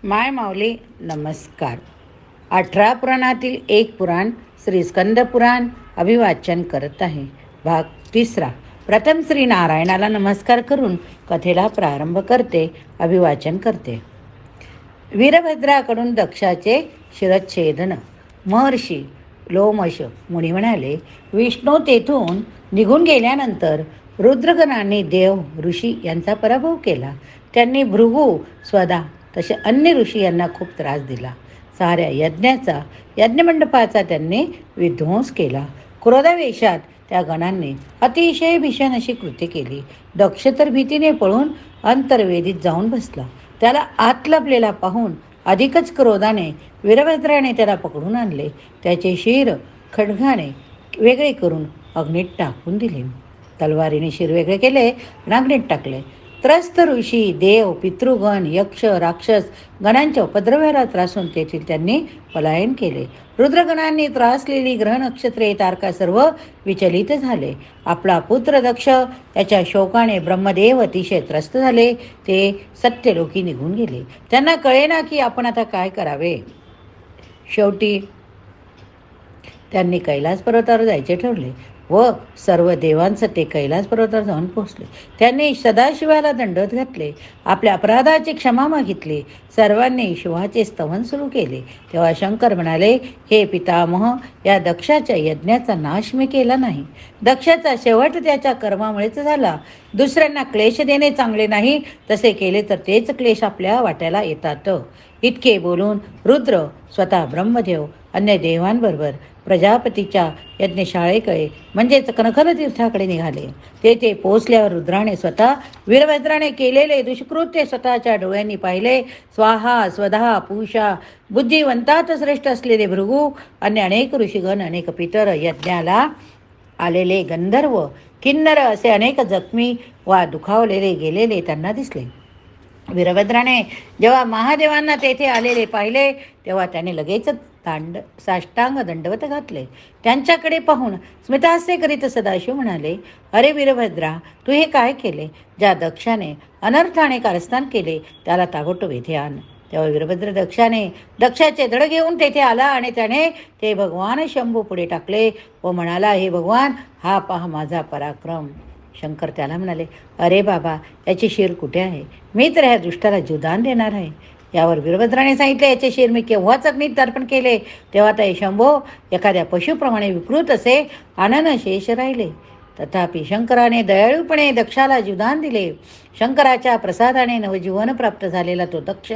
माय माऊली नमस्कार. 18 पुराणातील एक पुराण श्री स्कंद पुराण अभिवाचन करत आहे. भाग 3. प्रथम श्री नारायणाला नमस्कार करून कथेला प्रारंभ करते, अभिवाचन करते. वीरभद्राकडून दक्षाचे शिरच्छेदन. महर्षी लोमश मुनी म्हणाले, विष्णू तेथून निघून गेल्यानंतर रुद्रगणांनी देव ऋषी यांचा पराभव केला. त्यांनी भृगू, स्वदा तसे अन्य ऋषी यांना खूप त्रास दिला. साऱ्या यज्ञमंडपाचा त्यांनी विध्वंस केला. क्रोधावेशात त्या गणांनी अतिशय भीषण अशी कृती केली. दक्ष तर भीतीने पळून अंतर्वेदीत जाऊन बसला. त्याला आत लपलेला पाहून अधिकच क्रोधाने वीरभद्राने त्याला पकडून आणले. त्याचे शिर खड्गाने वेगळे करून अग्नीत टाकून दिले. तलवारीने शिर वेगळे केले आणि अग्नीत टाकले. त्रस्त ऋषी, देव, पितृगण, यक्ष, राक्षस गणांच्या उपद्रव्याला त्रासून तेथील त्यांनी पलायन केले. रुद्रगणांनी त्रासलेली ग्रह नक्षत्रे तारका सर्व विचलित झाले. आपला पुत्र दक्ष याच्या शोकाने ब्रह्मदेव अतिशय त्रस्त झाले. ते सत्यलोकी निघून गेले. त्यांना कळेना की आपण आता काय करावे. शेवटी त्यांनी कैलास पर्वतावर जायचे ठरवले व सर्व देवांचं ते कैलास पर्वतावर जाऊन पोहोचले. त्यांनी सदाशिवाला दंडवत घातले. आपल्या अपराधाची क्षमा मागितली. सर्वांनी शिवाचे स्तवन सुरू केले. तेव्हा शंकर म्हणाले, हे पितामह, या दक्षाच्या यज्ञाचा नाश मी केला नाही. दक्षाचा शेवट त्याच्या कर्मामुळेच झाला. दुसऱ्यांना क्लेश देणे चांगले नाही. तसे केले तर तेच क्लेश आपल्या वाट्याला येतात. इतके बोलून रुद्र स्वतः ब्रह्मदेव अन्य देवांबरोबर प्रजापतीच्या यज्ञशाळेकडे म्हणजेच कनकल तीर्थाकडे निघाले. तेथे पोचल्यावर रुद्राने स्वतः वीरभद्राने केलेले दुष्कृत्य स्वतःच्या डोळ्यांनी पाहिले. स्वाहा, स्वधा, पूषा, बुद्धिवंतात श्रेष्ठ असलेले भृगू, अन्य अनेक ऋषीगण, अनेक पितर, यज्ञाला आलेले गंधर्व, किन्नर असे अनेक जखमी वा दुखावलेले गेलेले त्यांना दिसले. वीरभद्राने जेव्हा महादेवांना तेथे आलेले पाहिले तेव्हा त्याने लगेच साष्टांग दंडवत घातले. त्यांच्याकडे पाहून स्मिताहास्य करीत सदाशिव म्हणाले, अरे वीरभद्रा, तू हे काय केले? ज्या दक्षाने अनर्थाने कारस्थान केले त्याला ताबडतोब येथे आण. तेव्हा वीरभद्र दक्षाचे दड घेऊन तेथे आला आणि त्याने ते भगवान शंभू पुढे टाकले व म्हणाला, हे भगवान, हा पहा माझा पराक्रम. शंकर त्याला म्हणाले, अरे बाबा, याची शिर कुठे आहे? मी तर ह्या दुष्टाला जीवदान देणार आहे. यावर वीरभद्राने सांगितले, याचे शिर मी केव्हाच अग्नीत अर्पण केले. तेव्हा ते शंभो एखाद्या पशुप्रमाणे विकृत असे आनन शेष राहिले. तथापि शंकराने दयाळूपणे दक्षाला जीवदान दिले. शंकराच्या प्रसादाने नवजीवन प्राप्त झालेला तो दक्ष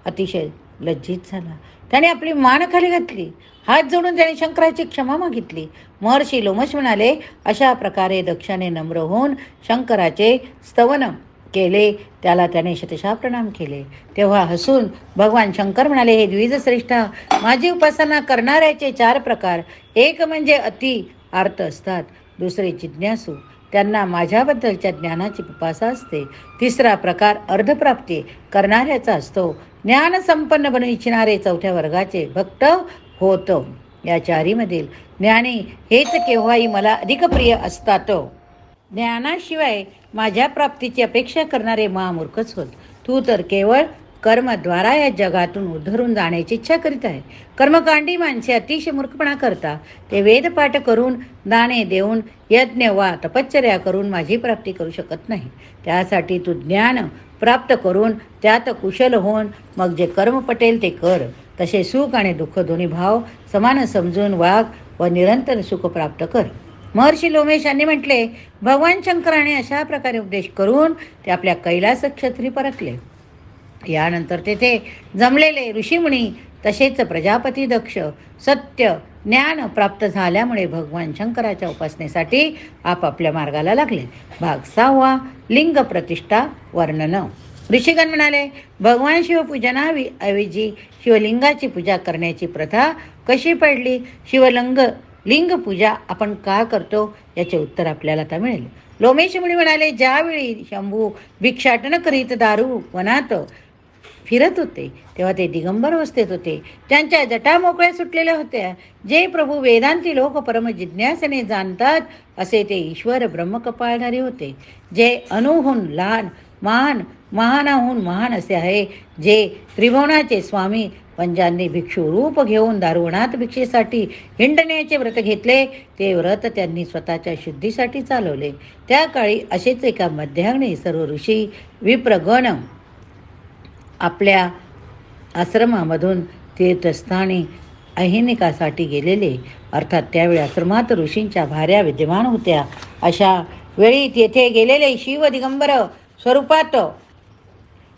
अतिशय लज्जित झाला. त्याने आपली मान खाली घातली. हात जोडून त्याने शंकराची क्षमा मागितली. महर्षी लोमश म्हणाले, अशा प्रकारे दक्षाने नम्र होऊन शंकराचे स्तवन केले. त्याला त्याने शतशः प्रणाम केले. तेव्हा हसून भगवान शंकर म्हणाले, हे द्विजश्रेष्ठा, माझी उपासना करणाऱ्याचे 4 प्रकार. एक म्हणजे अति आर्त असतात. दुसरे जिज्ञासू, त्यांना माझ्याबद्दलच्या ज्ञानाची पिपासा असते. तिसरा प्रकार अर्धप्राप्ती करणाऱ्याचा असतो. ज्ञान संपन्न बनू इच्छिणारे 4थ्या वर्गाचे भक्त होतो. या 4मधील ज्ञानी हेच केव्हाही मला अधिक प्रिय असतात. ज्ञानाशिवाय माझ्या प्राप्तीची अपेक्षा करणारे महामूर्खच होत. तू तर केवळ कर्मद्वारा या जगातून उद्धरून जाण्याची इच्छा करीत आहे. कर्मकांडी माणसे अतिशय मूर्खपणा करता. ते वेदपाठ करून, दाने देऊन, यज्ञ वा तपश्चर्या करून माझी प्राप्ती करू शकत नाही. त्यासाठी तू ज्ञान प्राप्त करून त्यात कुशल होऊन मग जे कर्म पटेल ते कर. तसे सुख आणि दुःख दोन्ही भाव समान समजून वाग व निरंतर सुख प्राप्त कर. महर्षी लोमेश यांनी म्हटले, भगवान शंकराने अशा प्रकारे उपदेश करून ते आपल्या कैलास क्षेत्री परतले. यानंतर तेथे जमलेले ऋषीमुनी तसेच प्रजापती दक्ष सत्य ज्ञान प्राप्त झाल्यामुळे भगवान शंकराच्या उपासनेसाठी आपापल्या मार्गाला लागले. भाग 6. लिंग प्रतिष्ठा वर्णन. ऋषीगण म्हणाले, भगवान शिवपूजनाऐवजी शिवलिंगाची पूजा करण्याची प्रथा कशी पडली? लिंग पूजा आपण का करतो याचे उत्तर आपल्याला आता मिळेल. लोमेश मुनी म्हणाले, ज्यावेळी शंभू भिक्षाटन करीत दारू वनात फिरत होते तेव्हा ते दिगंबर अवस्थेत होते. त्यांच्या जटा मोकळ्या सुटलेल्या होत्या. जे प्रभू वेदांती लोक परम जिज्ञासेने जाणतात असे ते ईश्वर ब्रह्मकपाळधारी होते. जे अणुहून लहान महान महानाहून महान असे आहे, जे त्रिभुवनाचे स्वामी पंजांनी भिक्षू रूप घेऊन दारुवणात भिक्षेसाठी हिंडण्याचे व्रत घेतले. ते व्रत त्यांनी स्वतःच्या शुद्धीसाठी चालवले. त्या काळी असेच एका मध्याग्नी सर्व ऋषी विप्रगण आपल्या आश्रमामधून तीर्थस्थानी अहिनिकासाठी गेलेले. अर्थात त्यावेळी आश्रमात ऋषींच्या भार्या विद्यमान होत्या. अशा वेळी तेथे गेलेले शिव दिगंबर स्वरूपात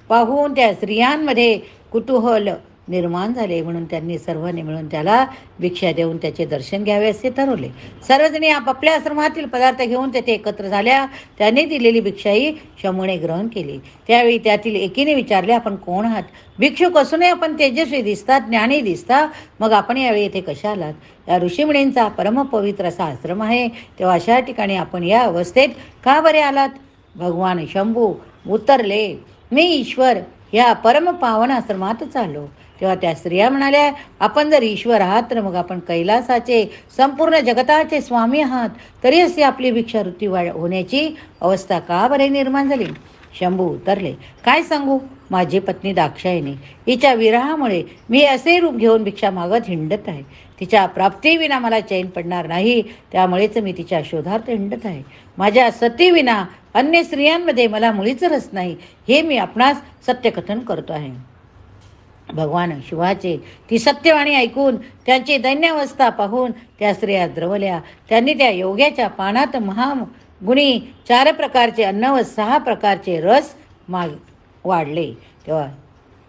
पाहून त्या स्त्रियांमध्ये कुतूहल निर्माण झाले, म्हणून त्यांनी सर्वांनी मिळून त्याला भिक्षा देऊन त्याचे दर्शन घ्यावे असे ठरवले. सर्वजणी आपापल्या आश्रमातील पदार्थ घेऊन तेथे एकत्र झाल्या. त्यांनी दिलेली भिक्षाही शंभूने ग्रहण केली. त्यावेळी त्यातील एकीने विचारले, आपण कोण आहात? भिक्षुक असूनही आपण तेजस्वी दिसतात, ज्ञानी दिसता, मग आपण यावेळी येथे कशा आलात? या ऋषीमुनींचा परमपवित्र असा आश्रम आहे, तेव्हा अशा ठिकाणी आपण या अवस्थेत का बरे आलात? भगवान शंभू उतरले, मी ईश्वर या परमपावन आश्रमात चाललो. तेव्हा त्या स्त्रिया म्हणाल्या, आपण जर ईश्वर आहात तर मग आपण कैलासाचे संपूर्ण जगताचे स्वामी आहात, तरी अशी आपली भिक्षावृत्ती होण्याची अवस्था का बरे निर्माण झाली? शंभू उतरले, काय सांगू, माझी पत्नी दाक्षायणी, हिच्या विरहामुळे मी असे रूप घेऊन भिक्षा मागत हिंडत आहे. तिच्या प्राप्तीविना मला चैन पडणार नाही, त्यामुळेच मी तिच्या शोधार्थ हिंडत आहे. माझ्या सतीविना अन्य स्त्रियांमध्ये मला मुळीच रस नाही, हे मी आपणास सत्यकथन करतो आहे. भगवान शिवाचे ती सत्यवाणी ऐकून त्यांची दैन्यावस्था पाहून त्या स्त्रिया द्रवल्या. त्यांनी त्या योग्याच्या पानात महागुणी 4 प्रकारचे अन्न व 6 प्रकारचे रस वाढले, तेव्हा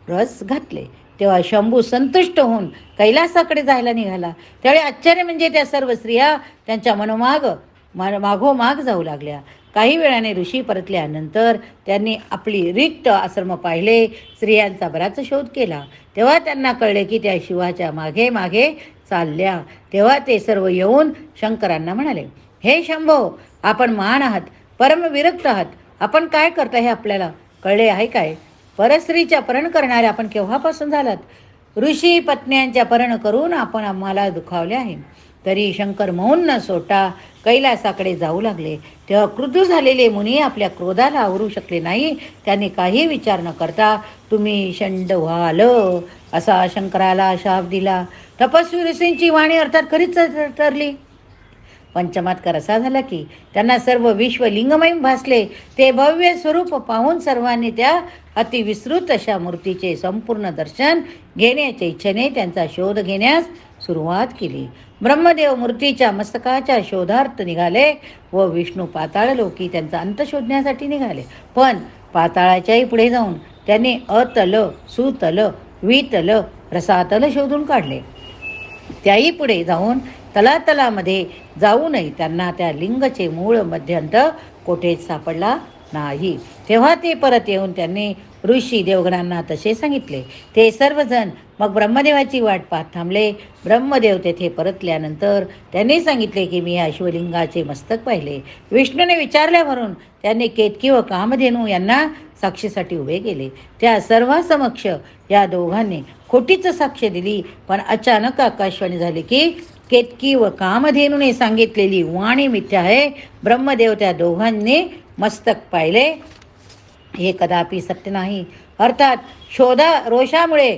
रस घातले. तेव्हा शंभू संतुष्ट होऊन कैलासाकडे जायला निघाला. त्यावेळी आश्चर्य म्हणजे त्या सर्व स्त्रिया त्यांच्या मागोमाग जाऊ लागल्या. काही वेळाने ऋषी परतल्यानंतर त्यांनी आपली रिक्त आश्रम पाहिले. स्त्रियांचा बराच शोध केला. तेव्हा त्यांना कळले की त्या शिवाच्या मागे मागे चालल्या. तेव्हा ते सर्व येऊन शंकरांना म्हणाले, हे शंभो, आपण महान आहात, परमविरक्त आहात, आपण काय करता हे आपल्याला कळले आहे काय? परस्त्रीच्या परण करणारे आपण केव्हापासून झालात? ऋषी पत्न्यांच्या परण करून आपण आम्हाला दुखावले आहे. तरी शंकर मौन न सोडता कैलासाकडे जाऊ लागले. तेव्हा क्रुद्ध झालेले मुनी आपल्या क्रोधाला आवरू शकले नाही. त्यांनी काही विचार न करता तुम्ही षंड व्हाल असा शंकराला शाप दिला. तपस्वी ऋषींची वाणी अर्थात खरीच ठरली. पंचमात्कार असा झाला की त्यांना सर्व विश्व लिंगमय भासले. ते भव्य स्वरूप पाहून सर्वांनी त्या अतिविस्तृत अशा मूर्तीचे संपूर्ण दर्शन घेण्याच्या इच्छेने त्यांचा शोध घेण्यास सुरुवात केली. ब्रह्मदेव मूर्तीच्या मस्तकाच्या शोधार्थ निघाले व विष्णू पाताळ लोकी त्यांचा अंत शोधण्यासाठी निघाले. पण पाताळाच्याही पुढे जाऊन त्यांनी अतल, सुतल, वितल, रसातल शोधून काढले. त्याही पुढे जाऊन तलातलामध्ये जाऊनही त्यांना त्या लिंगचे मूळ मध्यंत कोठेच सापडला नाही. तेव्हा ते परत येऊन त्यांनी ऋषी देवगणांना तसे सांगितले. ते सर्वजण मग ब्रह्मदेवाची वाट पाहत थांबले. ब्रह्मदेव तेथे परतल्यानंतर त्यांनी सांगितले की मी या शिवलिंगाचे मस्तक पाहिले. विष्णूने विचारल्यावरून त्यांनी केतकी व कामधेनू यांना साक्षीसाठी उभे केले. त्या सर्वांसमक्ष या दोघांनी खोटीच साक्ष दिली. पण अचानक आकाशवाणी झाली की केतकी व कामधेनूने सांगितलेली वाणी मिथ्या आहे. ब्रह्मदेव त्या दोघांनी मस्तक पाहिले हे कदापि सत्य नाही. अर्थात रोषामुळे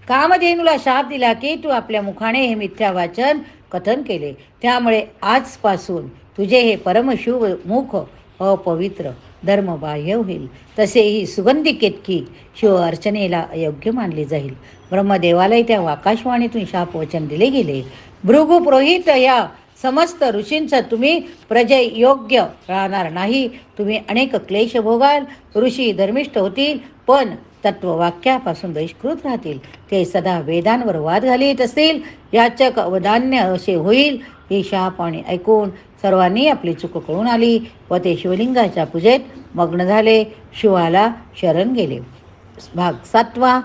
कामधेनूला शाप दिला की तू आपल्या मुखाने हे मिथ्या वाचन कथन केले, त्यामुळे आजपासून तुझे हे परमशिव मुख अपवित्र धर्मबाह्य होईल. तसेही सुगंधी केतकी शिव अर्चनेला अयोग्य मानली जाईल. ब्रह्मदेवालाही त्या आकाशवाणीतून शापवचन दिले गेले. भृगु पुरोहित या समस्त ऋषींचं तुम्ही प्रजयोग्य राहणार नाही. तुम्ही अनेक क्लेश भोगाल. ऋषी धर्मिष्ठ होतील पण तत्ववाक्यापासून बहिष्कृत राहतील. ते सदा वेदांवर वाद घालीत असतील. याचक अवधान्य असे होईल. ही शापवाणी ऐकून सर्वांनी आपली चूक कळून आली व ते शिवलिंगाच्या पूजेत मग्न झाले. शिवाला शरण गेले. भाग 7.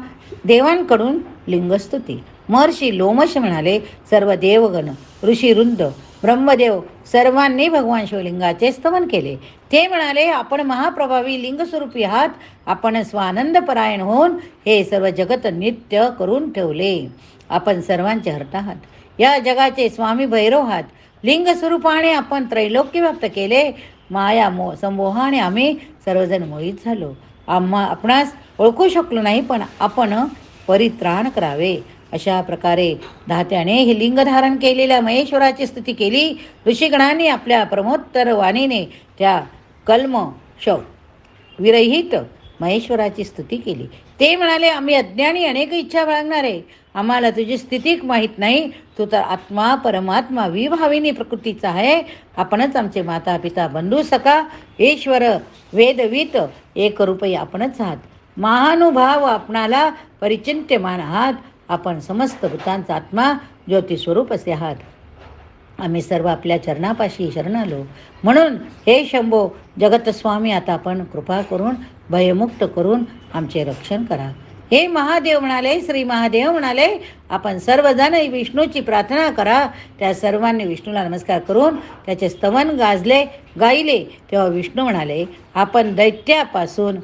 देवांकडून लिंगस्तुती. महर्षी लोमश म्हणाले, सर्व देवगण, ऋषीवृंद, ब्रह्मदेव सर्वांनी भगवान शिवलिंगाचे स्तवन केले. ते म्हणाले, आपण महाप्रभावी लिंगस्वरूपी आहात. आपण स्वानंदपरायण होऊन हे सर्व जगत नित्य करून ठेवले. आपण सर्वांचे हर्ता आहात. या जगाचे स्वामी भैरव आहात. लिंगस्वरूपाने आपण त्रैलोक्य व्याप्त केले. माया संमोहाने आम्ही सर्वजण मोहित झालो. आपणास ओळखू शकलो नाही, पण आपण परित्राण करावे. अशा प्रकारे धात्याने हे लिंग धारण केलेल्या महेश्वराची स्तुती केली. ऋषिगणांनी आपल्या प्रमोत्तर वाणीने त्या कल्मष विरहित महेश्वराची स्तुती केली. ते म्हणाले, आम्ही अज्ञानी अनेक इच्छा बाळगणारे, आम्हाला तुझी स्थिती माहीत नाही. तू तर आत्मा परमात्मा विभाविनी प्रकृतीचा आहे. आपणच आमचे माता पिता बंधू सखा ईश्वर वेदवित एकरूपी आपणच आहात. महानुभाव आपणाला परिचिंत्यमान आहात. आपण समस्त भूतांचा आत्मा ज्योतिस्वरूप असे आहात. आम्ही सर्व आपल्या चरणापाशी शरण आलो. म्हणून हे शंभो जगतस्वामी, आता आपण कृपा करून भयमुक्त करून आमचे रक्षण करा. हे महादेव म्हणाले, श्री महादेव म्हणाले, आपण सर्वजण विष्णूची प्रार्थना करा. त्या सर्वांनी विष्णूला नमस्कार करून त्याचे स्तवन गायले. तेव्हा विष्णू म्हणाले, आपण दैत्यापासून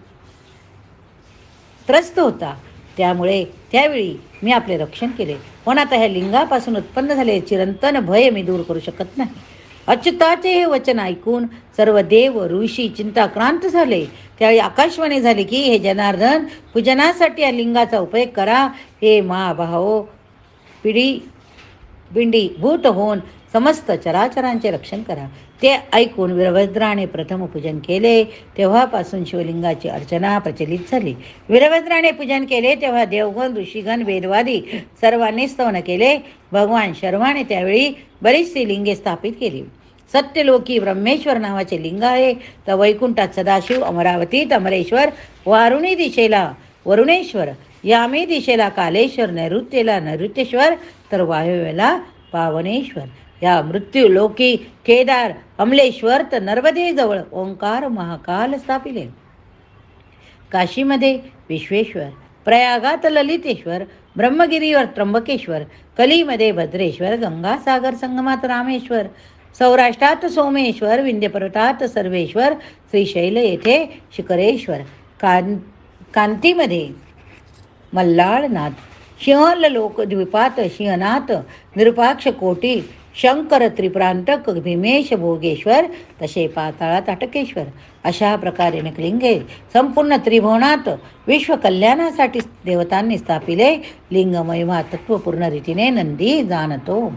त्रस्त होता, त्यामुळे त्यावेळी मी आपले रक्षण केले. पण आता ह्या लिंगापासून उत्पन्न झाले चिरंतन भय मी दूर करू शकत नाही. अच्युताचे हे वचन ऐकून सर्व देव ऋषी चिंताक्रांत झाले. त्यावेळी आकाशवाणी झाली की, हे जनार्दन, पूजनासाठी या लिंगाचा उपयोग करा. हे महाभाहो बिंडी भूत होऊन समस्त चराचरांचे रक्षण करा. ते ऐकून वीरभद्राने प्रथम पूजन केले. तेव्हापासून शिवलिंगाची अर्चना प्रचलित झाली. वीरभद्राने पूजन केले तेव्हा देवगण ऋषीगण वेदवादी सर्वांनी स्तवन केले. भगवान शर्वाने त्यावेळी बरीचशी लिंगे स्थापित केली. सत्यलोकी ब्रह्मेश्वर नावाचे लिंग आहे. तर वैकुंठात सदाशिव, अमरावतीत अमरेश्वर, वारुणी दिशेला वरुणेश्वर, यामी दिशेला कालेश्वर, नैऋत्येला नैऋत्येश्वर, तर वायव्येला पावनेश्वर, या मृत्यूलोकी केदार, अमलेश्वर, तर नर्मदेजवळ ओंकार महाकाल स्थापिले. काशीमध्ये विश्वेश्वर, प्रयागात ललितेश्वर, ब्रह्मगिरीवर त्र्यंबकेश्वर, कलीमध्ये भद्रेश्वर, गंगासागर संगमात रामेश्वर, सौराष्ट्रात सोमेश्वर, विंध्यपर्वतात सर्वेश्वर, श्रीशैल येथे शिखरेश्वर, कांतीमध्ये मल्लाळनाथ, सिंहलोक द्वीपात सिंहनाथ, निरुपाक्ष कोटी, शंकर त्रिप्रांतक, भीमेश भोगेश्वर, तसे पाताळात अटकेश्वर. अशा प्रकारे नकलिंगे संपूर्ण त्रिभुवनात विश्वकल्याणासाठी देवतांनी स्थापिले. लिंग महिमा तत्वपूर्ण रीतीने नंदी जाणतो.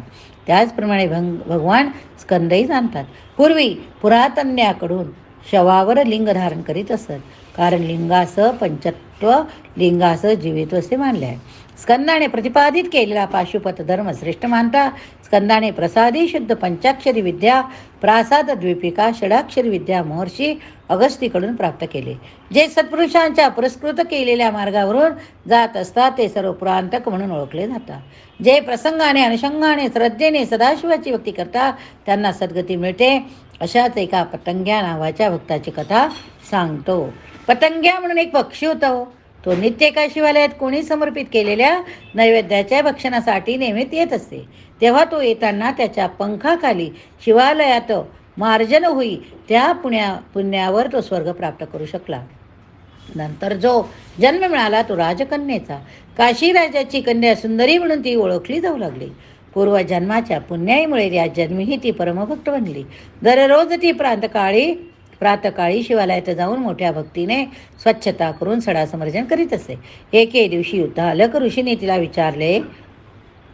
त्याचप्रमाणे भगवान स्कंदही जाणतात. पूर्वी पुरातन्याकडून शवावर लिंग धारण करीत असत, कारण लिंगास पंचत्व, लिंगास जीवित्व असे मानले आहे. स्कंदाने प्रतिपादित केलेला पाशुपत धर्म श्रेष्ठ मानता. स्कंदाने प्रसादी शुद्ध पंचाक्षरी विद्या, प्रासाद द्वीपिका, षडाक्षरी विद्या महर्षी अगस्तीकडून प्राप्त केले. जे सत्पुरुषांच्या पुरस्कृत केलेल्या मार्गावरून जात असतात ते सर्व पुरांतक म्हणून ओळखले जातात. जे प्रसंगाने अनुषंगाने श्रद्धेने सदाशिवाची भक्ती करतात त्यांना सद्गती मिळते. अशाच एका पतंग्या नावाच्या भक्ताची कथा सांगतो. पतंग्या म्हणून एक पक्षी होता. तो नित्य एका शिवालयात कोणी समर्पित केलेल्या नैवेद्याच्या भक्षणासाठी नेहमीच येत असते. तेव्हा तो येताना त्याच्या पंखाखाली शिवालयात मार्जन होई त्या पुण्यावर तो स्वर्ग प्राप्त करू शकला. नंतर जो जन्म मिळाला तो राजकन्येचा. काशी राजाची कन्या सुंदरी म्हणून ती ओळखली जाऊ लागली. पूर्वजन्माच्या पुण्याईमुळे या जन्मीही ती परमभक्त बनली. दररोज ती प्रातकाळी शिवालयात जाऊन मोठ्या भक्तीने स्वच्छता करून सडासमर्जन करीत असे. एके दिवशी युद्धालक ऋषीने तिला विचारले,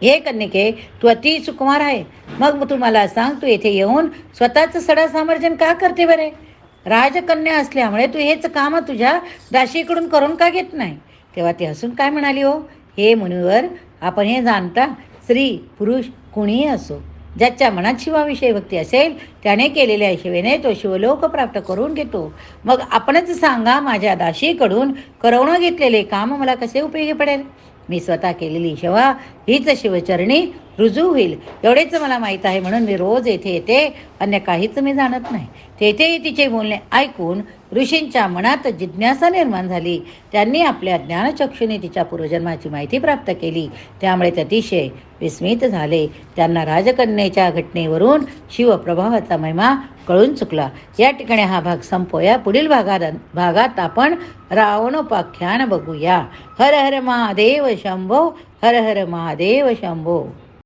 हे कन्यके, तू अति सुकुमार आहे, मग तू मला सांग, तू येथे येऊन स्वतःचं सडासमर्जन का करते बरे? राजकन्या असल्यामुळे तू हेच काम तुझ्या दासीकडून करून का घेत नाही? तेव्हा ती हसून काय म्हणाली, हो हे मुनिवर, आपण हे जाणता, स्त्री पुरुष कुणीही असो, ज्याच्या मनात शिवाविषयी भक्ती असेल त्याने केलेल्या सेवेने तो शिवलोक प्राप्त करून घेतो. मग आपणच सांगा, माझ्या दासीकडून करवणं घेतलेले काम मला कसे उपयोगी पडेल? मी स्वतः केलेली सेवा हीच शिवचरणी रुजू होईल एवढेच मला माहीत आहे, म्हणून मी रोज येथे येते, अन्य काहीच मी जाणत नाही. तेथेही तिचे बोलणे ऐकून ऋषींच्या मनात जिज्ञासा निर्माण झाली. त्यांनी आपल्या ज्ञानचक्षुने तिच्या पूर्वजन्माची माहिती प्राप्त केली. त्यामुळे ते अतिशय विस्मित झाले. त्यांना राजकन्येच्या घटनेवरून शिवप्रभावाचा महिमा कळून चुकला. या ठिकाणी हा भाग संपवूया. पुढील भागात आपण रावणोपाख्यान बघूया. हर हर महादेव शंभो, हर हर महादेव शंभो.